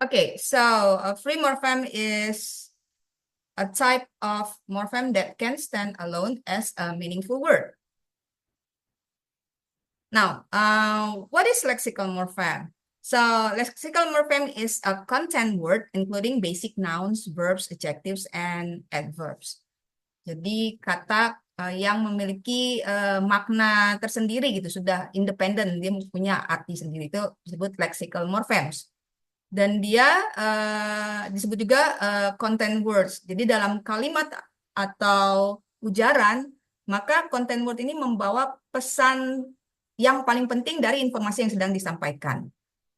Okay, so a free morpheme is a type of morpheme that can stand alone as a meaningful word. Now, what is lexical morpheme? So, lexical morpheme is a content word including basic nouns, verbs, adjectives, and adverbs. Jadi kata yang memiliki makna tersendiri gitu, sudah independen, dia punya arti sendiri, itu disebut lexical morphemes. Dan dia disebut juga content words. Jadi dalam kalimat atau ujaran, maka content word ini membawa pesan yang paling penting dari informasi yang sedang disampaikan.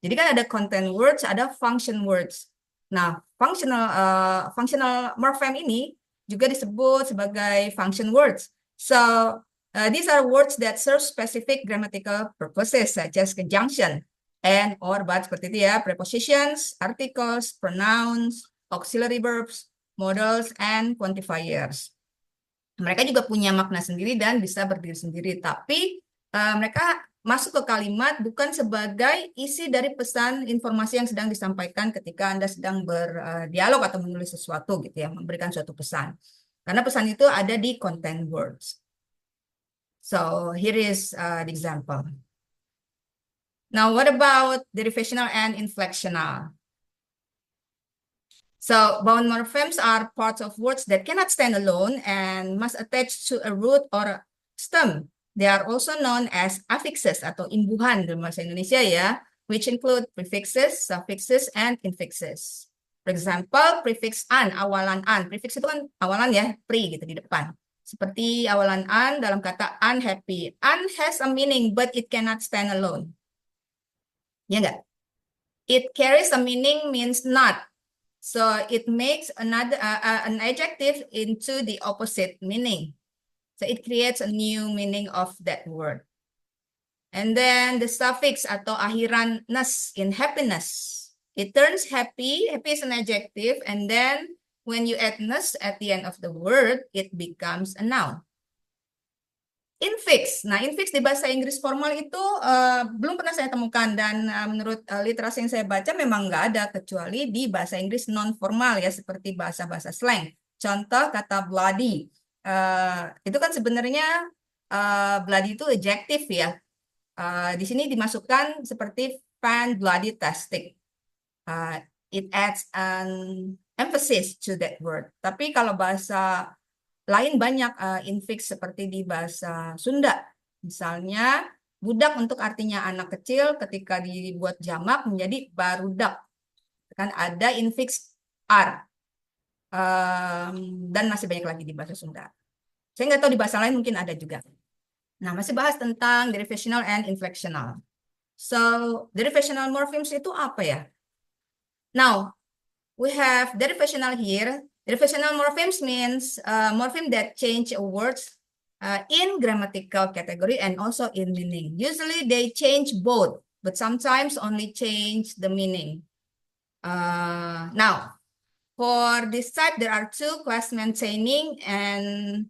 Jadi kan ada content words, ada function words. Nah, functional morpheme ini juga disebut sebagai function words. So, these are words that serve specific grammatical purposes, such as conjunction, and, or, but, seperti itu ya, prepositions, articles, pronouns, auxiliary verbs, modals, and quantifiers. Mereka juga punya makna sendiri dan bisa berdiri sendiri, tapi mereka masuk ke kalimat bukan sebagai isi dari pesan informasi yang sedang disampaikan ketika Anda sedang berdialog atau menulis sesuatu gitu ya, memberikan suatu pesan. Karena pesan itu ada di content words. So here is the example. Now what about derivational and inflectional? So bound morphemes are parts of words that cannot stand alone and must attach to a root or stem. They are also known as affixes atau imbuhan dalam bahasa Indonesia ya, which include prefixes, suffixes, and infixes. For example, prefix an, awalan an. Prefix itu kan awalan ya, pre gitu di depan. Seperti awalan an dalam kata unhappy. An has a meaning, but it cannot stand alone. Ya enggak? It carries a meaning means not. So it makes another an adjective into the opposite meaning. So it creates a new meaning of that word. And then the suffix atau akhiran ness in happiness. It turns happy. Happy is an adjective, and then when you add ness at the end of the word, it becomes a noun. Infix. Nah, infix di bahasa Inggris formal itu belum pernah saya temukan, dan menurut literasi yang saya baca memang nggak ada, kecuali di bahasa Inggris non-formal ya, seperti bahasa-bahasa slang. Contoh kata bloody. Itu kan sebenarnya bloody itu adjective ya. Di sini dimasukkan seperti fan bloody tastic. It adds an emphasis to that word. Tapi kalau bahasa lain banyak infix seperti di bahasa Sunda. Misalnya budak untuk artinya anak kecil, ketika dibuat jamak menjadi barudak. Kan ada infix R. Dan masih banyak lagi di bahasa Sunda. Saya nggak tahu di bahasa lain, mungkin ada juga. Nah, masih bahas tentang derivational and inflectional. So, derivational morphemes itu apa ya? Now, we have derivational here. Derivational morphemes means morpheme that change words in grammatical category and also in meaning. Usually they change both, but sometimes only change the meaning. Now, for this type, there are two, class maintaining and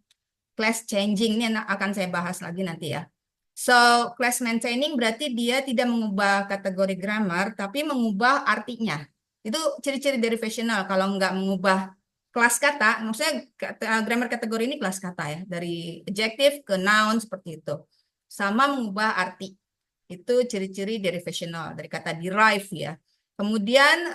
class changing. Ini akan saya bahas lagi nanti ya. So, class maintaining berarti dia tidak mengubah kategori grammar, tapi mengubah artinya. Itu ciri-ciri derivational. Kalau nggak mengubah kelas kata, maksudnya grammar kategori ini kelas kata ya, dari adjective ke noun seperti itu. Sama mengubah arti. Itu ciri-ciri derivational, dari kata derive ya. Kemudian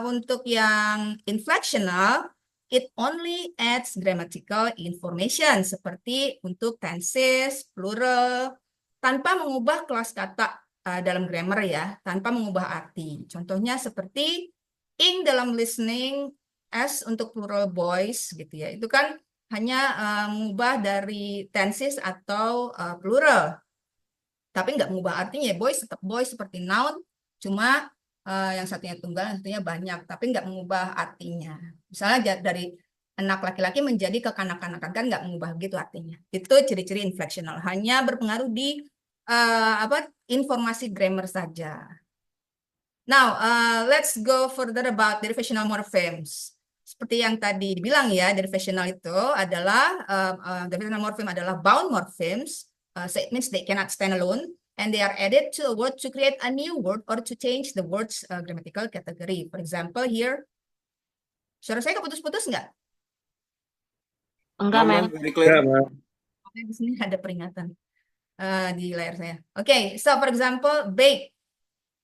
untuk yang inflectional, it only adds grammatical information, seperti untuk tenses, plural, tanpa mengubah kelas kata dalam grammar ya, tanpa mengubah arti. Contohnya seperti ing dalam listening, as untuk plural boys gitu ya. Itu kan hanya mengubah dari tenses atau plural. Tapi nggak mengubah artinya, boys tetap boys seperti noun, cuma yang satunya tunggal, yang satunya banyak, tapi nggak mengubah artinya. Misalnya dari anak laki-laki menjadi kekanak-kanakan, kan nggak mengubah begitu artinya. Itu ciri-ciri inflectional, hanya berpengaruh di informasi grammar saja. Now, let's go further about derivational morphemes. Seperti yang tadi dibilang ya, derivational itu adalah derivational morpheme adalah bound morphemes, so it means they cannot stand alone. and they are added to a word to create a new word or to change the word's grammatical category. For example, here, suara saya keputus-putus nggak? Enggak, Ma'am, Ma'am. very clear. Oke, di sini ada peringatan di layar saya. Oke, so for example, bake.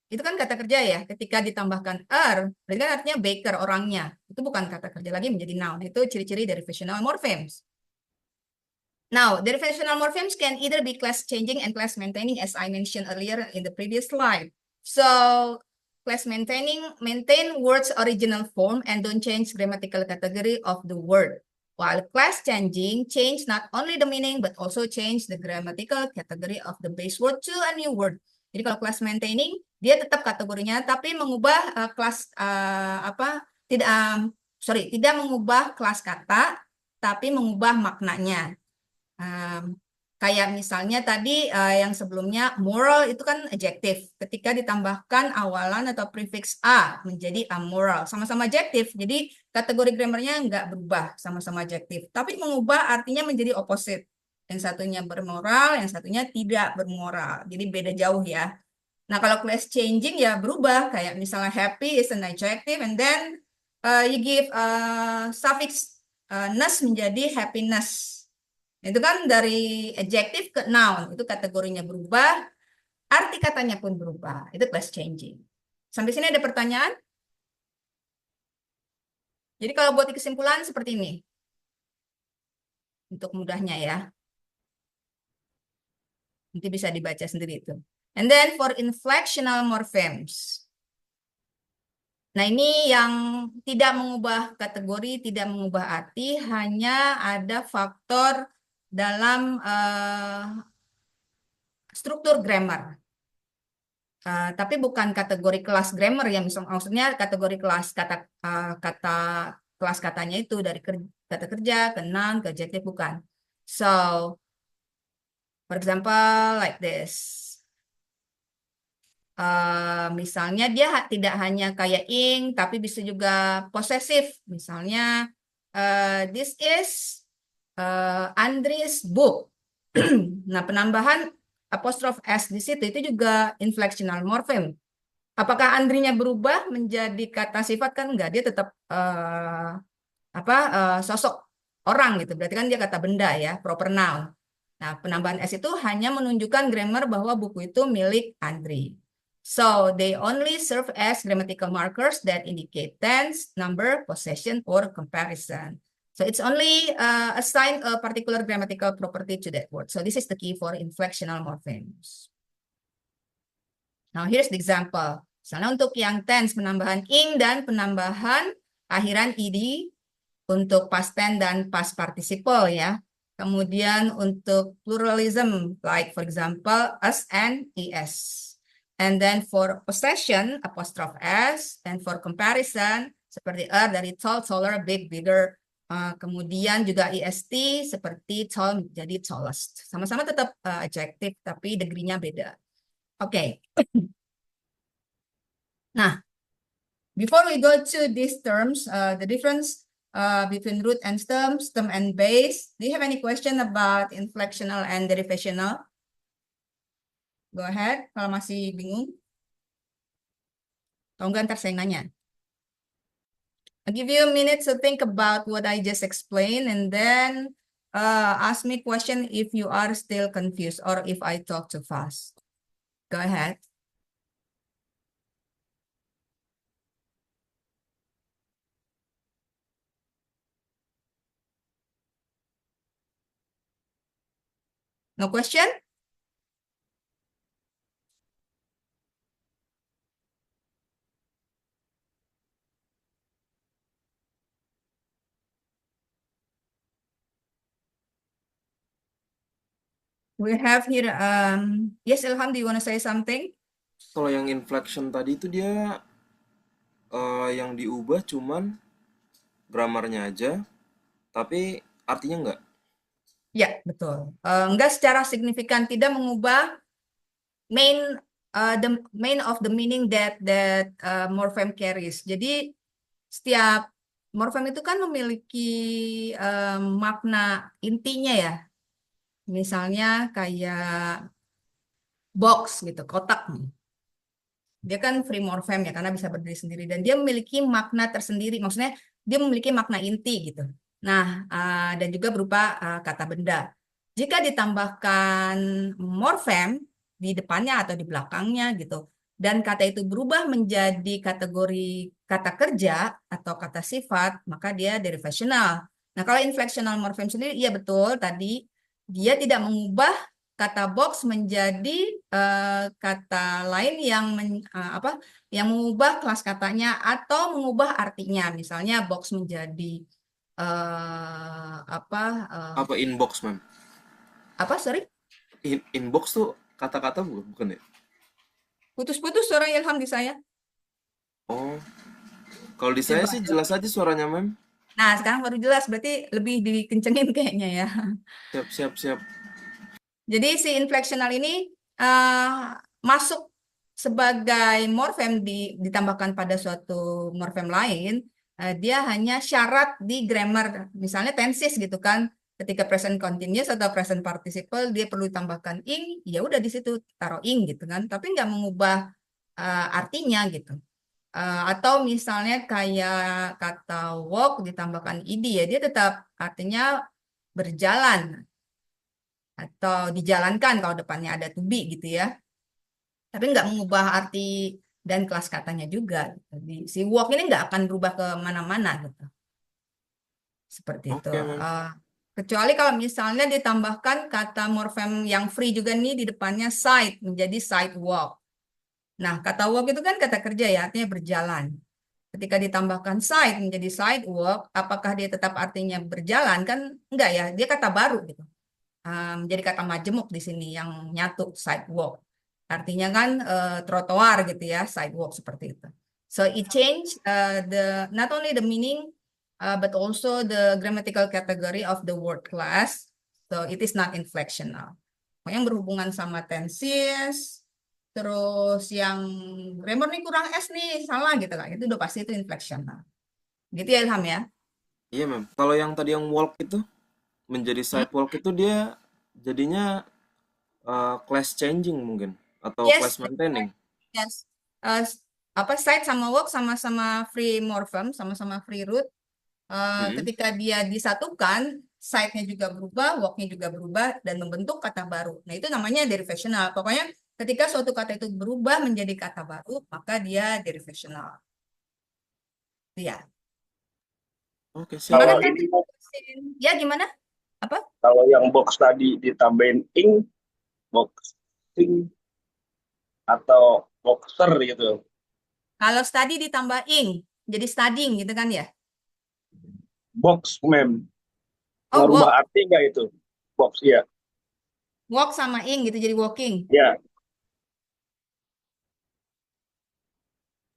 Itu kan kata kerja ya. Ketika ditambahkan berarti kan artinya baker orangnya. Itu bukan kata kerja lagi, menjadi noun. Itu ciri-ciri derivational morphemes. Now, derivational morphemes can either be class changing and class maintaining, as I mentioned earlier in the previous slide. So, class maintaining, maintain word's original form and don't change grammatical category of the word. While class changing, change not only the meaning but also change the grammatical category of the base word to a new word. Jadi kalau class maintaining, dia tetap kategorinya, tapi mengubah kelas tidak mengubah kelas kata, tapi mengubah maknanya. Kayak misalnya tadi yang sebelumnya moral itu kan adjektif. Ketika ditambahkan awalan atau prefix a menjadi amoral. Sama-sama adjektif. Jadi kategori grammarnya nggak berubah, sama-sama adjektif. Tapi mengubah artinya menjadi opposite. Yang satunya bermoral, yang satunya tidak bermoral. Jadi beda jauh ya. Nah kalau class changing ya berubah. Kayak misalnya happy is an adjective and then you give suffix ness menjadi happiness. Itu kan dari adjektif ke noun, itu kategorinya berubah, arti katanya pun berubah. Itu class changing. Sampai sini ada pertanyaan? Jadi kalau buat kesimpulan seperti ini. Untuk mudahnya ya. Nanti bisa dibaca sendiri itu. And then for inflectional morphemes. Nah ini yang tidak mengubah kategori, tidak mengubah arti, hanya ada faktor dalam struktur grammar. Tapi bukan kategori kelas grammar ya, maksudnya kategori kelas kata kelas katanya itu dari kata kerja ke noun ke adjective bukan. So, for example like this. Misalnya dia tidak hanya kayak ing, tapi bisa juga posesif. Misalnya, this is Andre's book. Nah, penambahan apostrof s di situ itu juga inflectional morpheme. Apakah Andrinya berubah menjadi kata sifat kan enggak, dia tetap sosok orang gitu. Berarti kan dia kata benda ya, proper noun. Nah, penambahan s itu hanya menunjukkan grammar bahwa buku itu milik Andri. So, they only serve as grammatical markers that indicate tense, number, possession, or comparison. So, it's only assign a particular grammatical property to that word. So, this is the key for inflectional morphemes. Now, here's the example. Misalnya untuk yang tense, penambahan ing dan penambahan akhiran ed untuk past tense dan past participle ya. Kemudian untuk pluralism, like for example, us and es. And then for possession, apostrophe s. And for comparison, seperti dari tall, taller, big, bigger. Kemudian juga est seperti tall jadi tallest. Sama-sama tetap adjective, tapi degree-nya beda. Oke. Nah, before we go to these terms, the difference between root and stem and base, do you have any question about inflectional and derivational? Go ahead, kalau masih bingung. Kalau enggak, ntar saya nanya. I'll give you a minute to think about what I just explained and then ask me question if you are still confused or if I talk too fast. Go ahead. No question? We have here, yes, Ilham, do you want to say something? Kalau yang inflection tadi itu dia yang diubah cuman grammarnya aja, tapi artinya enggak. Ya, betul. Enggak secara signifikan, tidak mengubah the main of the meaning that morpheme carries. Jadi setiap morpheme itu kan memiliki makna intinya ya. Misalnya kayak box gitu, kotak nih. Dia kan free morfem ya karena bisa berdiri sendiri dan dia memiliki makna tersendiri. Maksudnya dia memiliki makna inti gitu. Nah, dan juga berupa kata benda. Jika ditambahkan morfem di depannya atau di belakangnya gitu, dan kata itu berubah menjadi kategori kata kerja atau kata sifat, maka dia derivational. Nah, kalau inflectional morfem sendiri, iya betul tadi dia tidak mengubah kata box menjadi kata lain yang mengubah kelas katanya atau mengubah artinya. Misalnya box menjadi eh, apa eh, Apa inbox, Mem? sorry, Inbox tuh kata-kata bukan ya? putus-putus suara Ilham di saya. Oh, kalau di saya Coba. sih jelas aja suaranya, Mem. Nah, sekarang baru jelas berarti lebih dikencengin kayaknya ya. Siap, siap, siap. Jadi si inflectional ini masuk sebagai morfem ditambahkan pada suatu morfem lain, dia hanya syarat di grammar, misalnya tenses gitu kan. Ketika present continuous atau present participle dia perlu tambahkan ing, ya udah di situ taruh ing gitu kan. Tapi nggak mengubah artinya gitu. Atau misalnya kayak kata walk ditambahkan id ya dia tetap artinya berjalan atau dijalankan kalau depannya ada to be gitu ya. Tapi nggak mengubah arti dan kelas katanya juga. Gitu. Si walk ini nggak akan berubah ke mana-mana gitu. Seperti itu. Oke, Mem. Kecuali kalau misalnya ditambahkan kata morfem yang free juga nih di depannya side menjadi sidewalk. Nah, kata walk itu kan kata kerja ya, artinya berjalan. Ketika ditambahkan side menjadi sidewalk, apakah dia tetap artinya berjalan? Kan enggak ya, dia kata baru gitu. Menjadi kata majemuk di sini yang nyatu sidewalk. Artinya kan trotoar gitu ya, sidewalk seperti itu. So it change the not only the meaning but also the grammatical category of the word class. So it is not inflectional. Yang berhubungan sama tenses, terus yang grammar nih kurang S nih, salah gitu kan. Itu udah pasti itu inflectional. Gitu ya Ilham ya. Iya, Mem. Kalau yang tadi yang walk itu menjadi Hmm? sidewalk itu dia jadinya class changing mungkin atau class Yes, that's maintaining. right. Yes. Eh, side sama work sama-sama free morphem, sama-sama free root. Mm-mm. Ketika dia disatukan, side-nya juga berubah, work-nya juga berubah dan membentuk kata baru. Nah, itu namanya derivational. Pokoknya ketika suatu kata itu berubah menjadi kata baru, maka dia derivational. Ya. Oke, siap, Gimana Kalau Mem. tadi? ini Ya, gimana? Apa? kalau yang box tadi ditambahin ing, boxing atau boxer gitu. Kalau study ditambah ing, jadi studying gitu kan ya? Box mem. Oh, Ngerubah walk. arti nggak itu? Box, iya. Walk sama ing gitu jadi walking. Ya,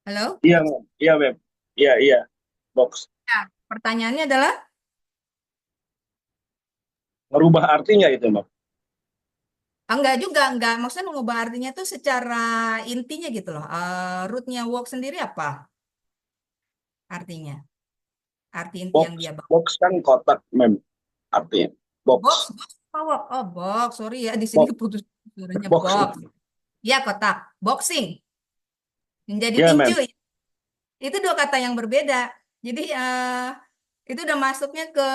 Halo? iya, Mem. Iya, mem. Iya, iya. Box. Ya, pertanyaannya adalah, Ngerubah arti nggak itu, Mem? enggak juga, enggak. Maksudnya mengubah artinya tuh secara intinya gitu loh. Rootnya walk sendiri apa artinya? Arti inti Box. yang dia bawa. Box kan kotak, mem. Artinya. Box. Box, box, apa walk? Oh, box. Sorry ya, di sini Box. putus suaranya Box. box. Ya, kotak. Boxing. Menjadi Iya, tinju. mem. Itu dua kata yang berbeda. Jadi itu udah masuknya ke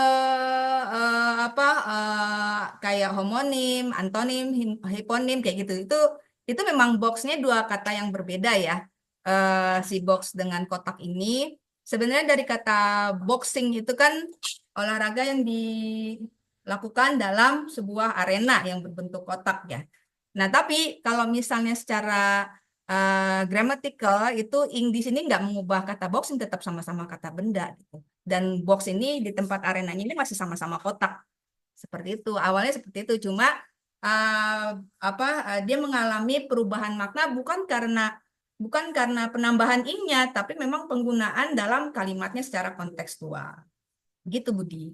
kayak homonim, antonim, hiponim kayak gitu. Itu memang boxnya dua kata yang berbeda ya. Si box dengan kotak ini sebenarnya dari kata boxing itu kan olahraga yang dilakukan dalam sebuah arena yang berbentuk kotak ya. Nah, tapi kalau misalnya secara grammatical itu ing di sini nggak mengubah kata boxing tetap sama-sama kata benda gitu. Dan box ini di tempat arenanya ini masih sama-sama kotak. Seperti itu. Awalnya seperti itu cuma uh, dia mengalami perubahan makna bukan karena penambahan ing-nya tapi memang penggunaan dalam kalimatnya secara kontekstual. Gitu Budi.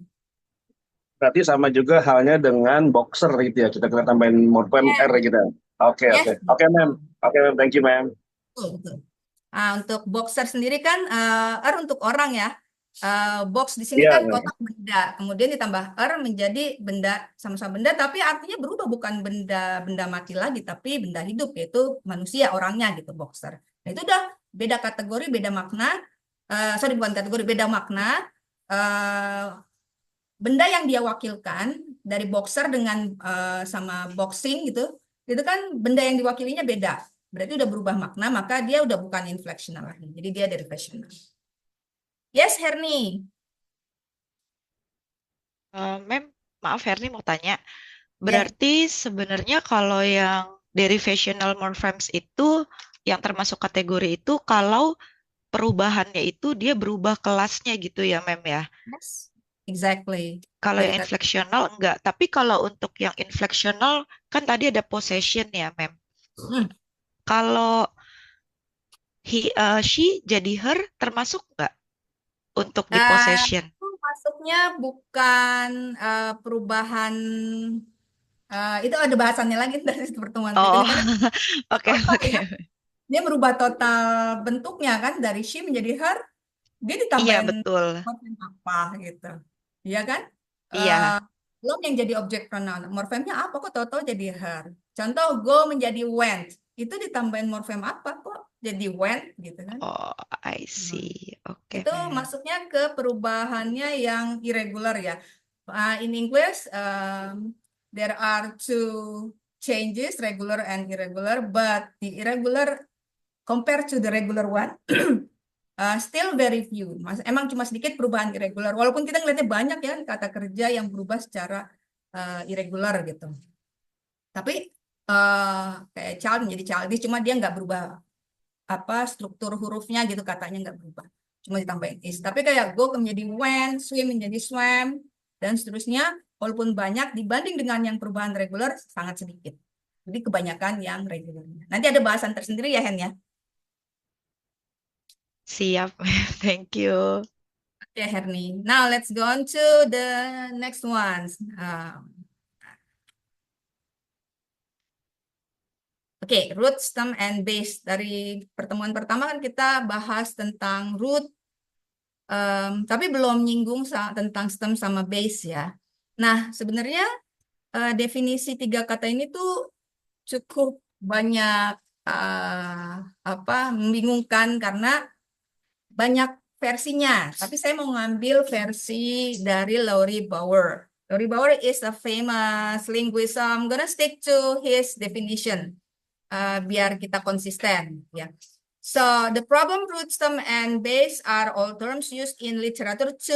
Berarti sama juga halnya dengan boxer gitu ya. Kita tambahin morfem Yes, R gitu. Oke, oke. yes, Oke, mem. betul. Oke, mem. Thank you, mem. Betul, betul. Untuk boxer sendiri kan untuk orang ya. Box di sini Iya, kan kotak benda, kemudian ditambah menjadi benda sama-sama benda, tapi artinya berubah bukan benda mati lagi, tapi benda hidup yaitu manusia orangnya gitu boxer. Nah, itu udah beda kategori, beda makna. Sorry bukan kategori, beda makna. eh, Benda yang dia wakilkan dari boxer dengan sama boxing gitu, itu kan benda yang diwakilinya beda. Berarti udah berubah makna, maka dia udah bukan inflectional lagi. Jadi dia derivational. Yes, Herni. Mem, maaf Herni mau tanya. Yes. Berarti sebenarnya kalau yang derivational morphemes itu yang termasuk kategori itu kalau perubahannya itu dia berubah kelasnya gitu ya, Mem ya. Yes, exactly. Kalau Dari yang kata inflectional enggak. Tapi kalau untuk yang inflectional kan tadi ada possession ya, Mem. hmm. Kalau she jadi her termasuk enggak untuk di possession? Itu masuknya bukan perubahan itu ada bahasannya lagi dari pertemuan Oh, berikutnya karena oke total ya oke. dia merubah total bentuknya kan dari she menjadi her dia Iya ditambahin betul. morfem apa gitu iya kan Iya. belum yang jadi objek pronoun morfemnya apa kok tahu-tahu jadi her contoh go menjadi went itu ditambahin morfem apa kok jadi went gitu kan. Oh, I Hmm. see. Oke, Itu Mem. masuknya ke perubahannya yang irregular ya. In English, there are two changes, regular and irregular, but the irregular compared to the regular one, still very few. Emang cuma sedikit perubahan irregular, walaupun kita ngeliatnya banyak ya kata kerja yang berubah secara irregular gitu. Tapi kayak child menjadi childish, cuma dia nggak berubah apa struktur hurufnya gitu katanya nggak berubah cuma ditambahin is tapi kayak go menjadi went swim menjadi swam dan seterusnya walaupun banyak dibanding dengan yang perubahan reguler sangat sedikit jadi kebanyakan yang regulernya nanti ada bahasan tersendiri ya Hen ya. Siap, Mem. Thank you. Ya Herni, now let's go on to the next ones. Oke, root, stem, and base. Dari pertemuan pertama kan kita bahas tentang root, tapi belum nyinggung tentang stem sama base ya. Nah, sebenarnya definisi tiga kata ini tuh cukup banyak membingungkan karena banyak versinya. Tapi saya mau ngambil versi dari Laurie Bauer. Laurie Bauer is a famous linguist. So I'm gonna stick to his definition biar kita konsisten ya. So the problem, root, stem, and base are all terms used in literature to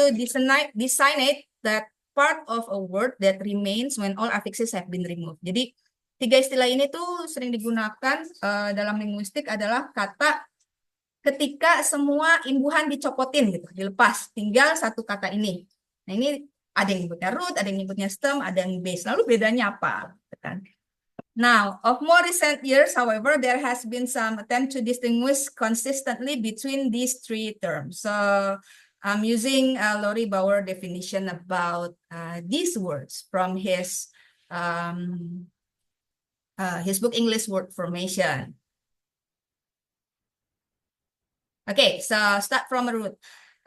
designate that part of a word that remains when all affixes have been removed. Jadi tiga istilah ini tuh sering digunakan dalam linguistik adalah kata ketika semua imbuhan dicopotin gitu, dilepas, tinggal satu kata ini. Nah ini ada yang nyebutnya root, ada yang nyebutnya stem, ada yang base. Lalu bedanya apa? Gitu kan? Now, of more recent years, however, there has been some attempt to distinguish consistently between these three terms. So, I'm using Laurie Bauer definition about these words from his book English Word Formation. Okay, so start from a root.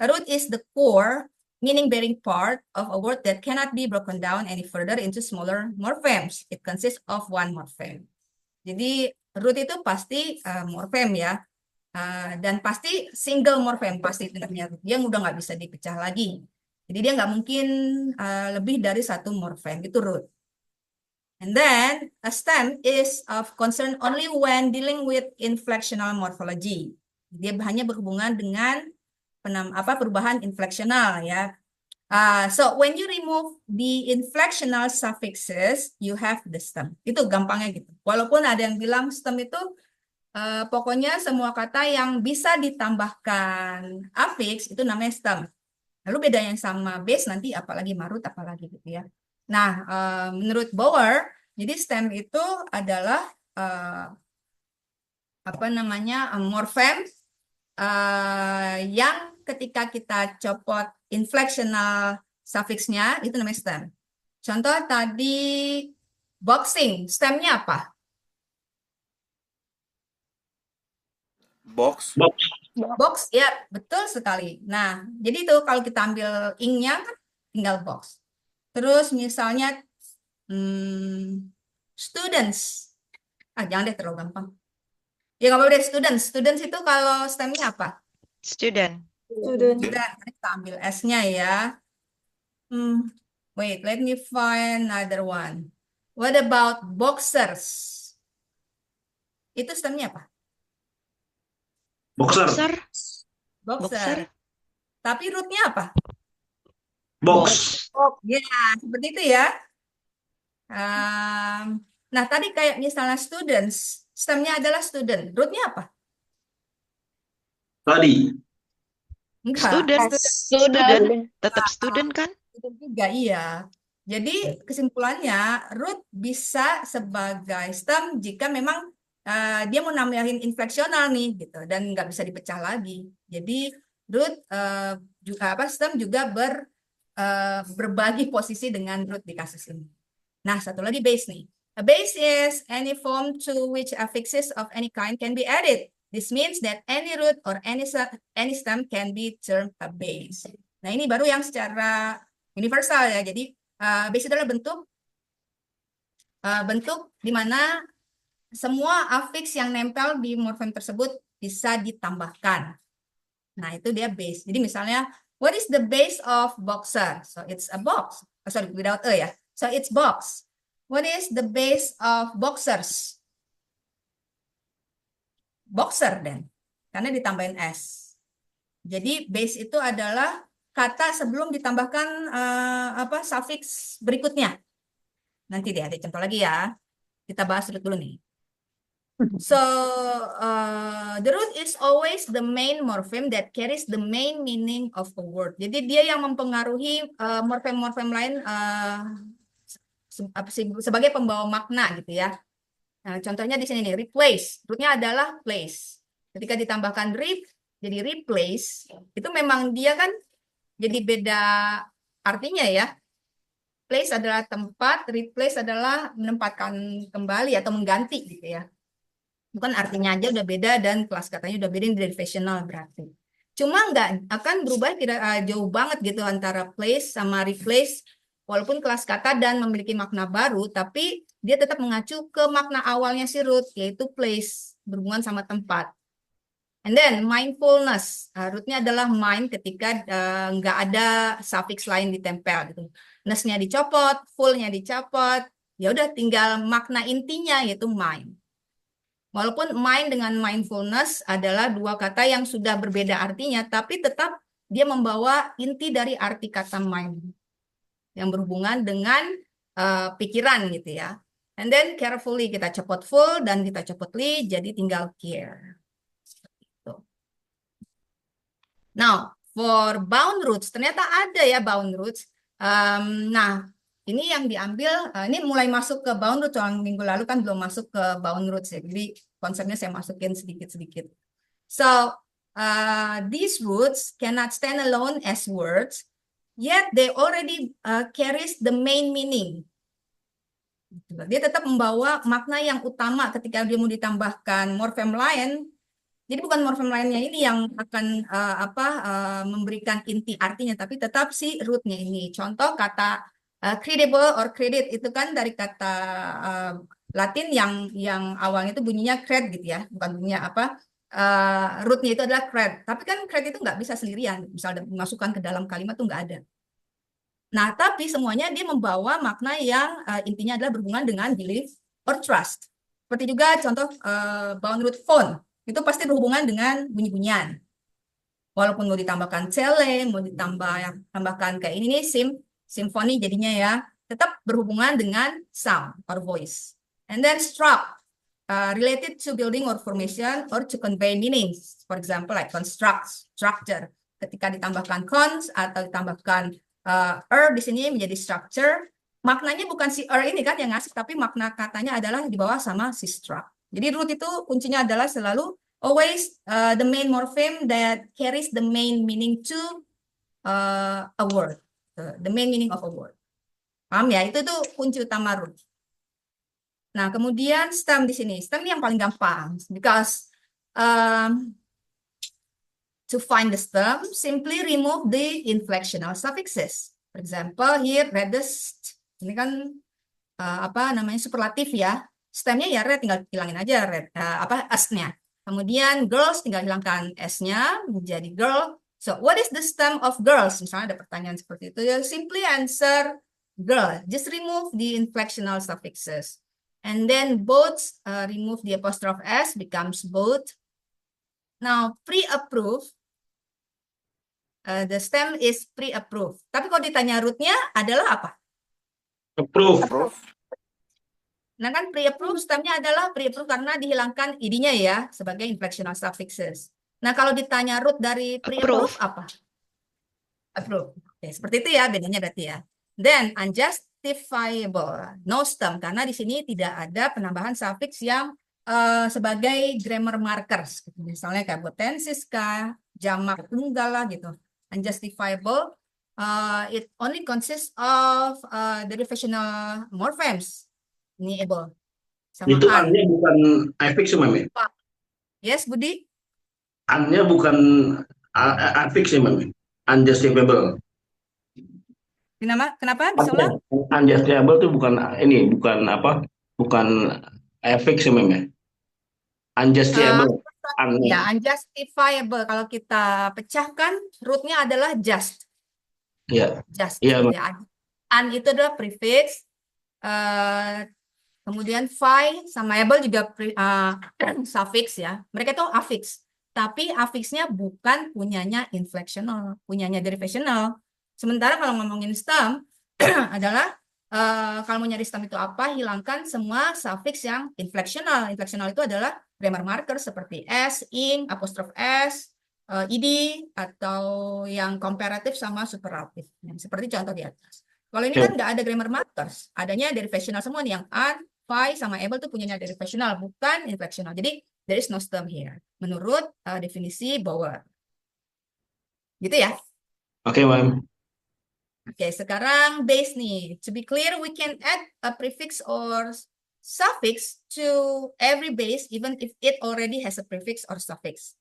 A root is the core, meaning bearing part of a word that cannot be broken down any further into smaller morphemes. It consists of one morpheme. Jadi root itu pasti morfem ya, dan pasti single morfem pasti ternyata dia udah nggak bisa dipecah lagi. Jadi dia nggak mungkin lebih dari satu morfem itu root. And then a stem is of concern only when dealing with inflectional morphology. Dia hanya berhubungan dengan perubahan inflectional ya. So when you remove the inflectional suffixes, you have the stem. Itu gampangnya gitu. Walaupun ada yang bilang stem itu pokoknya semua kata yang bisa ditambahkan affix itu namanya stem. Lalu bedanya sama base nanti apalagi marut apalagi gitu ya. Nah, menurut Bauer, jadi stem itu adalah morfem yang ketika kita copot inflectional suffixnya itu namanya stem. Contoh tadi boxing, stemnya apa? Box. Box, ya betul sekali. Nah, jadi itu kalau kita ambil ing-nya kan tinggal box. Terus misalnya students. Jangan deh terlalu gampang. Ya nggak apa-apa deh students. Students itu kalau stemnya apa? Student. Student. Kita ambil S-nya ya. Wait, let me find another one. What about boxers? Itu stemnya apa? Boxer. Boxer. Boxer. Boxer. Tapi rootnya apa? Box. Ya, seperti itu ya. Nah, tadi kayak misalnya students, stemnya adalah student. Rootnya apa? Tadi. Enggak. Student. Student. Tetap student kan? Student juga, iya. Jadi kesimpulannya, root bisa sebagai stem jika memang dia mau nambahin infleksional nih, gitu, dan nggak bisa dipecah lagi. Jadi root juga stem juga berbagi posisi dengan root di kasus ini. Nah, satu lagi base nih. A base is any form to which affixes of any kind can be added. This means that any root or any stem can be termed a base. Nah, ini baru yang secara universal ya. Jadi base adalah bentuk di mana semua affix yang nempel di morfem tersebut bisa ditambahkan. Nah, itu dia base. Jadi misalnya, what is the base of boxer? So it's a box. Sorry, without a ya. So it's box. What is the base of boxers? Boxer then, karena ditambahin S. Jadi base itu adalah kata sebelum ditambahkan suffix berikutnya. Nanti deh ada contoh lagi ya. Kita bahas dulu nih. So the root is always the main morpheme that carries the main meaning of a word. Jadi dia yang mempengaruhi morfem-morfem lain sebagai pembawa makna gitu ya. Nah, contohnya di sini nih, replace. Rootnya adalah place. Ketika ditambahkan jadi replace, itu memang dia kan jadi beda artinya ya. Place adalah tempat, replace adalah menempatkan kembali atau mengganti gitu ya. Bukan artinya aja udah beda dan kelas katanya udah beda dari fashional berarti. Cuma nggak akan berubah tidak jauh banget gitu antara place sama replace. Walaupun kelas kata dan memiliki makna baru, tapi dia tetap mengacu ke makna awalnya si root, yaitu place, berhubungan sama tempat. And then mindfulness, rootnya adalah mind ketika nggak ada suffix lain ditempel gitu. Ness-nya dicopot, full-nya dicopot, ya udah tinggal makna intinya yaitu mind. Walaupun mind dengan mindfulness adalah dua kata yang sudah berbeda artinya, tapi tetap dia membawa inti dari arti kata mind yang berhubungan dengan pikiran gitu ya. And then carefully kita copot full dan kita copot li, jadi tinggal care. Now, for bound roots, ternyata ada ya bound roots. Nah, ini yang diambil, ini mulai masuk ke bound roots, soal minggu lalu kan belum masuk ke bound roots ya, jadi konsepnya saya masukin sedikit-sedikit. So, these roots cannot stand alone as words, yet they already carries the main meaning. Dia tetap membawa makna yang utama ketika dia mau ditambahkan morfem lain. Jadi bukan morfem lainnya ini yang akan memberikan inti artinya, tapi tetap si rootnya ini. Contoh kata credible or credit itu kan dari kata Latin yang awalnya itu bunyinya cred gitu ya, bukan bunyinya rootnya itu adalah cred. Tapi kan cred itu nggak bisa sendirian, misalnya dimasukkan ke dalam kalimat tuh nggak ada. Nah, tapi semuanya dia membawa makna yang intinya adalah berhubungan dengan belief or trust. Seperti juga contoh bound root phone. Itu pasti berhubungan dengan bunyi-bunyian. Walaupun mau ditambahkan cele, mau ditambahkan kayak ini nih, simfoni jadinya ya, tetap berhubungan dengan sound or voice. And then struct, related to building or formation or to convey meanings. For example, like construct, structure. Ketika ditambahkan cons atau ditambahkan di sini menjadi structure, maknanya bukan si ini kan yang ngasih, tapi makna katanya adalah di bawah sama si struct. Jadi root itu kuncinya adalah selalu always the main morpheme that carries the main meaning to a word, the main meaning of a word. Paham ya? Itu tuh kunci utama root. Nah, kemudian stem di sini, stem yang paling gampang, because To find the stem, simply remove the inflectional suffixes. For example, here reddest. Ini kan apa namanya superlatif ya. Stemnya ya red, tinggal hilangin aja red s-nya. Kemudian girls tinggal hilangkan s-nya menjadi girl. So what is the stem of girls? Misalnya ada pertanyaan seperti itu, ya simply answer girl. Just remove the inflectional suffixes. And then both, remove the apostrophe s becomes both. Now pre-approved, the stem is pre-approved. Tapi kalau ditanya rootnya adalah apa? Approve. Prof, Nah kan pre-approved stemnya adalah pre-approved karena dihilangkan id-nya ya sebagai inflectional suffixes. Nah kalau ditanya root dari pre-approved apa? Approve. Oke, seperti itu ya bedanya berarti ya. Then unjustifiable, no stem karena di sini tidak ada penambahan suffix yang sebagai grammar markers. Misalnya kayak potensis kah, jamak tunggal lah gitu. Unjustifiable, it only consists of derivational morphemes. Ini able. Sama Itu an. an-nya bukan affix ya, Mem, ya? Yes, Budi? An-nya bukan affix ya, Mem, ya? Unjustifiable. Kenapa? Bisa ulang? Unjustifiable itu bukan ini, bukan affix ya, Mem, ya? Unjustifiable. Ya, unjustifiable. Kalau kita pecahkan, rootnya adalah just. Ya. Just. Iya, Gitu ya. An itu adalah prefix. Kemudian fi sama able juga suffix ya. Mereka itu affix. Tapi affixnya bukan punyanya inflectional, punyanya derivational. Sementara kalau ngomongin stem adalah kalau mau nyari stem itu apa, hilangkan semua suffix yang inflectional. Inflectional itu adalah grammar marker seperti s, ing, apostrophe s, id, atau yang komparatif sama superlatif. Seperti contoh di atas. Kalau ini kan nggak ada grammar markers, adanya derivational semua nih, yang an, fi, sama able tuh punyanya derivational, bukan inflectional. Jadi there is no stem here, menurut definisi Bauer. Gitu ya. Oke, Mem. Oke, sekarang base nih. To be clear, we can add a prefix or suffix to every base, even if it already has a prefix or suffix.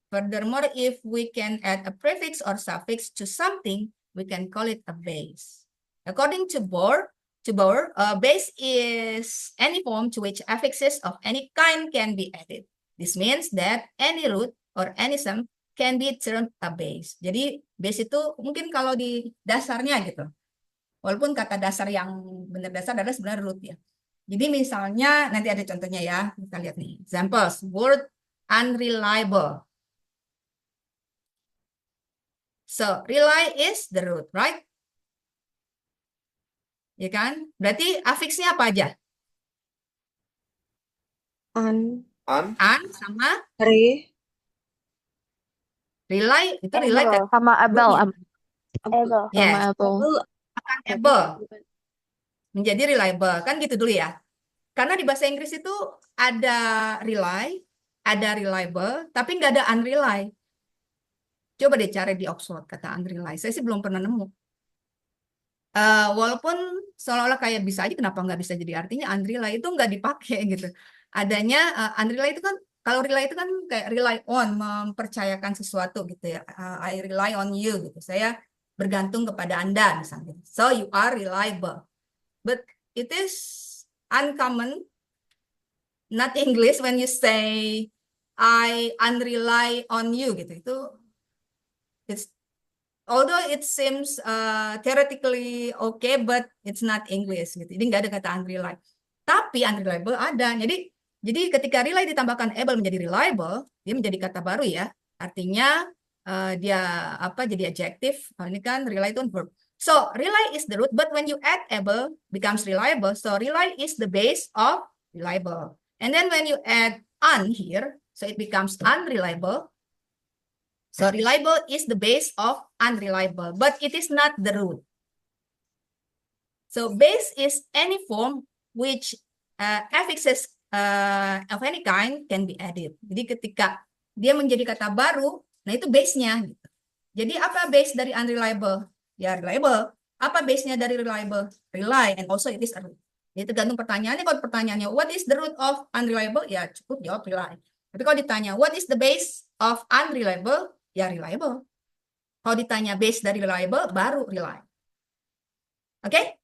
Furthermore, if we can add a prefix or suffix to something, we can call it a base. According to Bauer, a base is any form to which affixes of any kind can be added. This means that any root or any sum can be termed a base. Jadi base itu mungkin kalau di dasarnya gitu. Walaupun kata dasar yang benar dasar adalah sebenarnya root ya. Jadi misalnya nanti ada contohnya ya. Kita lihat nih. Examples. Word unreliable. So rely is the root, right? Ya kan? Berarti affixnya apa aja? An, an, Sama re, rely. Itu rely kan? Sama able. able, Yes. Sama able. Akan able. Menjadi reliable. Kan gitu dulu ya. Karena di bahasa Inggris itu ada rely, ada reliable, tapi nggak ada unrely. Coba deh cari di Oxford kata unrely. Saya sih belum pernah nemu. Walaupun seolah-olah kayak bisa aja, kenapa nggak bisa jadi artinya unrely itu nggak dipakai gitu. Adanya unrely itu kan, kalau rely itu kan kayak rely on, mempercayakan sesuatu gitu ya. I rely on you gitu. Saya bergantung kepada Anda misalnya. So you are reliable. But it is uncommon, not English, when you say I unrely on you gitu. Itu it's although it seems theoretically okay, but it's not English gitu. Jadi nggak ada kata unrely. Tapi unreliable ada. Jadi ketika rely ditambahkan able menjadi reliable, dia menjadi kata baru ya. Artinya dia apa? Jadi adjektif. Ini kan rely itu verb. So rely is the root, but when you add able becomes reliable. So rely is the base of reliable. And then when you add un here, so it becomes unreliable. So reliable is the base of unreliable, but it is not the root. So base is any form which affixes of any kind can be added. Jadi ketika dia menjadi kata baru, nah itu base-nya. Gitu. Jadi apa base dari unreliable? Ya reliable. Apa base-nya dari reliable? Rely, and also it is a root. Jadi tergantung pertanyaannya. Kalau pertanyaannya what is the root of unreliable? Ya cukup jawab rely. Tapi kalau ditanya what is the base of unreliable? ya reliable. Kalau ditanya base dari reliable, baru rely. Oke?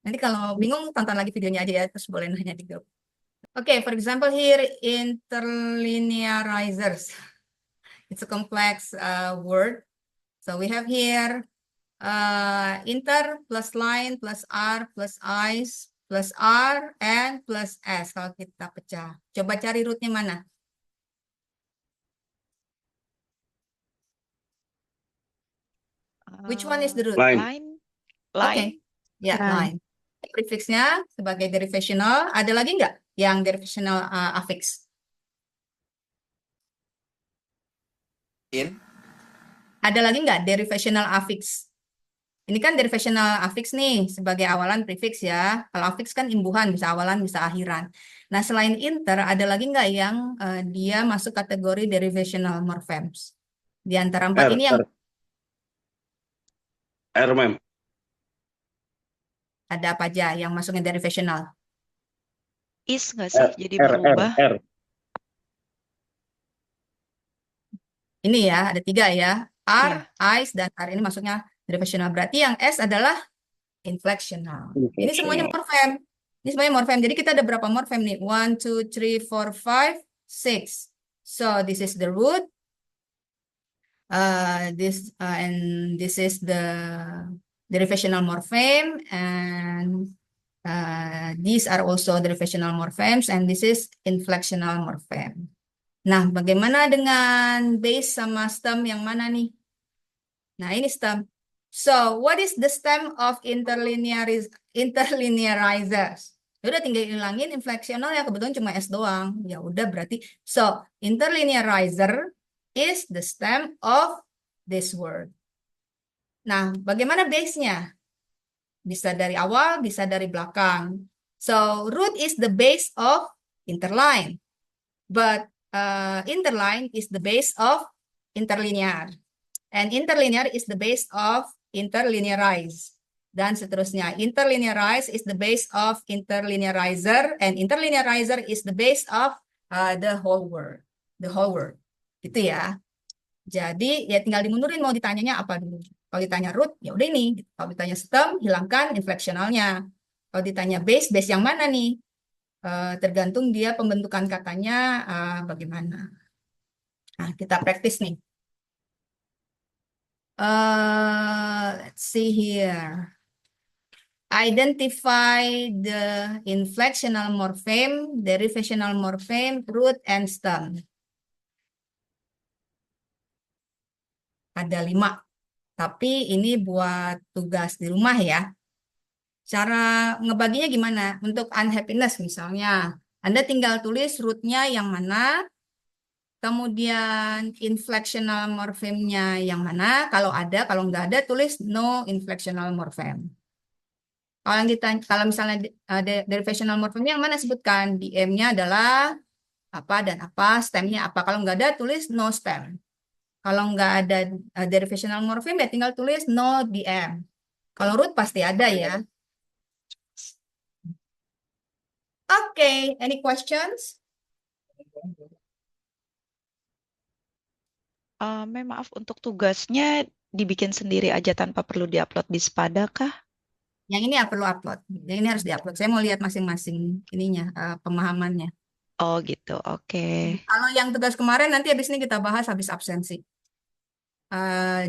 Nanti kalau bingung, tonton lagi videonya aja ya, terus boleh nanya di grup. Oke, for example here, interlinearizers. It's a complex word. So we have here inter plus line plus R plus i's plus R and plus S. Kalau kita pecah. Coba cari rootnya mana? Which one is the root? Line. Line, Oke, line. ya Line. line. Prefixnya sebagai derivational. Ada lagi nggak yang derivational affix? In. Ada lagi nggak derivational affix? Ini kan derivational affix nih sebagai awalan prefix ya. Kalau affix kan imbuhan, bisa awalan, bisa akhiran. Nah, selain inter, ada lagi nggak yang dia masuk kategori derivational morphemes? Di antara empat R, ini yang R, ma'am. ada apa aja yang masuknya derivational? Is nggak sih? Jadi R, berubah. R. Ini ya, ada 3 ya. R, Iya. is, dan R ini masuknya derivational. Berarti yang S adalah inflectional. Ini semuanya morfem. Ini semuanya morfem. Jadi kita ada berapa morfem nih? 1, 2, 3, 4, 5, 6. So this is the root. And this is the derivational morpheme, and these are also derivational morphemes, and this is inflectional morpheme. Nah, bagaimana dengan base sama stem yang mana nih? Nah, ini stem. So, what is the stem of interlinearizers? Udah tinggal hilangin inflectional ya, kebetulan cuma S doang. Ya udah berarti. So, interlinearizer is the stem of this word. Nah, bagaimana base-nya? Bisa dari awal, bisa dari belakang. So, root is the base of interline. But interline is the base of interlinear. And interlinear is the base of interlinearize. Dan seterusnya. Interlinearize is the base of interlinearizer. And interlinearizer is the base of the whole word. The whole word. Gitu ya. Jadi ya tinggal dimundurin mau ditanyanya apa dulu. Kalau ditanya root, ya udah ini. Kalau ditanya stem, hilangkan inflectionalnya. Kalau ditanya base, base yang mana nih? Tergantung dia pembentukan katanya bagaimana. Nah, kita praktis nih. Let's see here. Identify the inflectional morpheme, derivational morpheme, root, and stem. Ada 5. Tapi ini buat tugas di rumah ya. Cara ngebaginya gimana? Untuk unhappiness misalnya, Anda tinggal tulis rootnya yang mana, kemudian inflectional morpheme-nya yang mana, kalau ada, kalau nggak ada, tulis no inflectional morpheme. Kalau yang ditanya, kalau misalnya derivational morpheme yang mana sebutkan, di M-nya adalah apa dan apa, stem-nya apa. Kalau nggak ada, tulis no stem. Kalau nggak ada derivational morpheme, ya tinggal tulis no DM. Kalau root pasti ada ya. Okay, any questions? Maaf, untuk tugasnya dibikin sendiri aja tanpa perlu diupload di Spada kah? Yang ini ya perlu upload. Yang ini harus diupload. Saya mau lihat masing-masing ininya, pemahamannya. Oh gitu, oke. Kalau yang tugas kemarin nanti habis ini kita bahas habis absensi.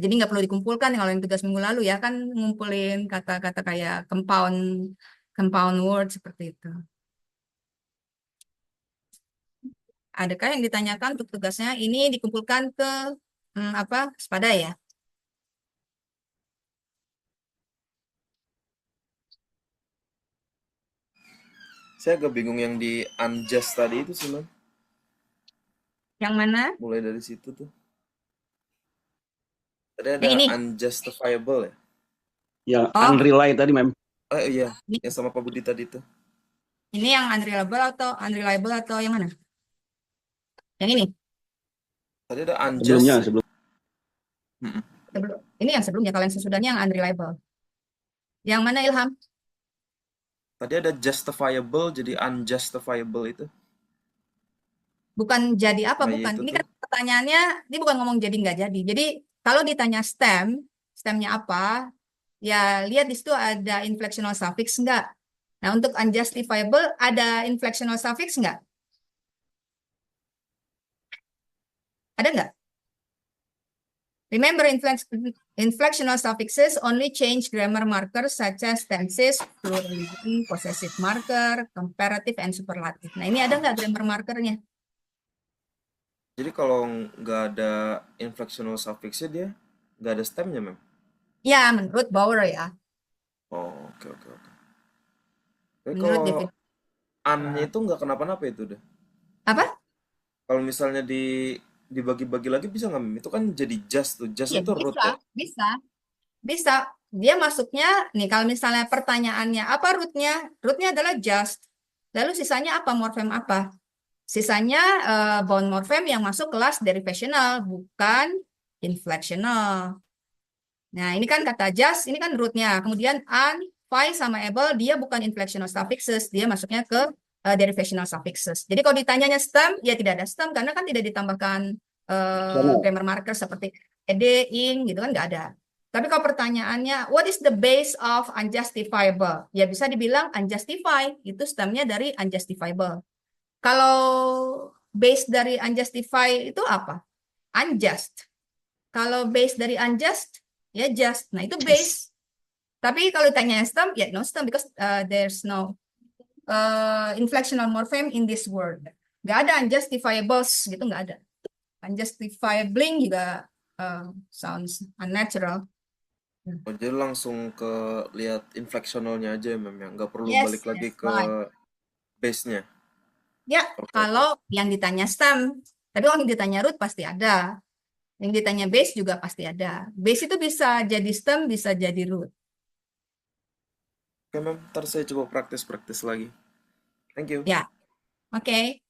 Jadi nggak perlu dikumpulkan kalau yang tugas minggu lalu ya kan ngumpulin kata-kata kayak compound word seperti itu. Adakah yang ditanyakan untuk tugasnya ini dikumpulkan ke Spada ya? Saya agak bingung yang di unjust tadi itu sih, Man. Yang mana? Mulai dari situ tuh. Tadi ada Yang ini? unjustifiable ya? Yang Oh. unrely tadi, ma'am. Oh iya, Ini. yang sama Pak Budi tadi tuh. Ini yang unreliable atau yang mana? Yang ini? Tadi ada unjust. Sebelumnya, sebelum. Ini yang sebelumnya, kalau yang sesudahnya yang unreliable. Yang mana Ilham? Tadi ada justifiable jadi unjustifiable itu. Bukan jadi apa, Nah, bukan. itu Ini tuh. kan kata pertanyaannya, ini bukan ngomong jadi nggak jadi. Jadi kalau ditanya stemnya apa? Ya lihat di situ ada inflectional suffix nggak? Nah untuk unjustifiable ada inflectional suffix nggak? Ada nggak? Remember, inflectional suffixes only change grammar markers such as tenses, pluralism, possessive marker, comparative, and superlative. Nah, ini ada nggak grammar markernya? Jadi kalau nggak ada inflectional suffixnya dia nggak ada stemnya, Mem. Ya, menurut Bauer ya. Oh, oke oke oke. Tapi Menurut kalau definisi. an-nya itu nggak kenapa-napa itu udah. Apa? Kalau misalnya dibagi-bagi lagi bisa nggak, Mem? Itu kan jadi just tuh. Just Ya, itu root ya. bisa. Bisa. Dia masuknya, nih kalau misalnya pertanyaannya, apa rootnya? Rootnya adalah just. Lalu sisanya apa? Morfem apa? Sisanya bound morfem yang masuk kelas derivational, bukan inflectional. Nah, ini kan kata just, ini kan rootnya. Kemudian an, phi, sama able, dia bukan inflectional suffixes, dia masuknya ke derivational suffixes. Jadi kalau ditanyanya stem, ya tidak ada stem, karena kan tidak ditambahkan grammar marker seperti ed, in, gitu kan nggak ada. Tapi kalau pertanyaannya, what is the base of unjustifiable? Ya bisa dibilang unjustified, itu stemnya dari unjustifiable. Kalau base dari unjustified itu apa? Unjust. Kalau base dari unjust, ya just. Nah, itu base. Tapi kalau ditanya stem, ya no stem because there's no inflectional morpheme in this word. Nggak ada unjustifiables gitu, nggak ada. Unjustifiabling juga sounds unnatural. Oh, jadi langsung ke lihat inflectionalnya aja ya, Mem, ya. Nggak perlu Yes, balik lagi yes, ke right. base-nya. Ya, Oke, oke. kalau yang ditanya stem, tapi kalau yang ditanya root pasti ada. Yang ditanya base juga pasti ada. Base itu bisa jadi stem, bisa jadi root. Oke, Mem. Ntar saya coba praktis-praktis lagi. Thank you. Ya, oke.